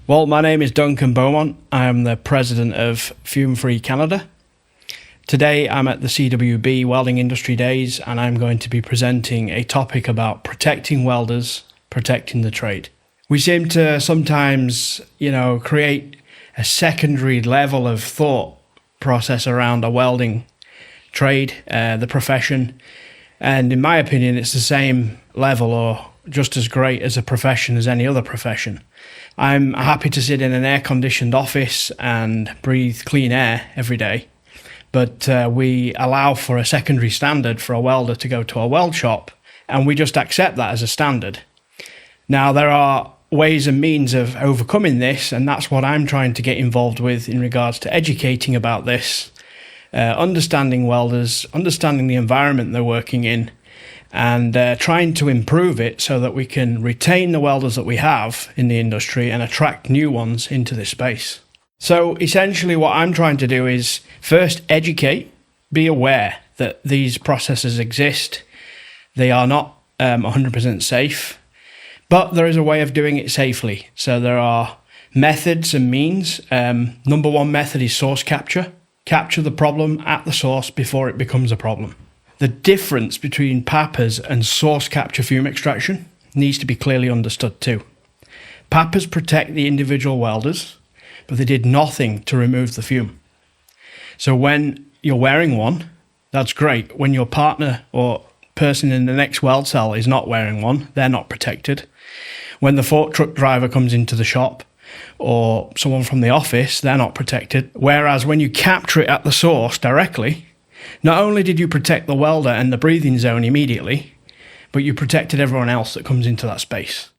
Well, my name is Duncan Beaumont. I am the president of Fume Free Canada. Today I'm at the CWB Welding Industry Days and I'm going to be presenting a topic about protecting welders, protecting the trade. We seem to sometimes, create a secondary level of thought process around a welding trade, the profession. And in my opinion, it's the same level or just as great as a profession as any other profession. I'm happy to sit in an air-conditioned office and breathe clean air every day, but we allow for a secondary standard for a welder to go to a weld shop, and we just accept that as a standard. Now, there are ways and means of overcoming this, and that's what I'm trying to get involved with in regards to educating about this, understanding welders, understanding the environment they're working in, and trying to improve it so that we can retain the welders that we have in the industry and attract new ones into this space. So essentially what I'm trying to do is first educate, be aware that these processes exist. They are not 100% safe, but there is a way of doing it safely. So there are methods and means. Number one method is source capture. Capture the problem at the source before it becomes a problem. The difference between PAPAs and source capture fume extraction needs to be clearly understood too. PAPAs protect the individual welders, but they did nothing to remove the fume. So when you're wearing one, that's great. When your partner or person in the next weld cell is not wearing one, they're not protected. When the fork truck driver comes into the shop or someone from the office, they're not protected. Whereas when you capture it at the source directly, not only did you protect the welder and the breathing zone immediately, but you protected everyone else that comes into that space.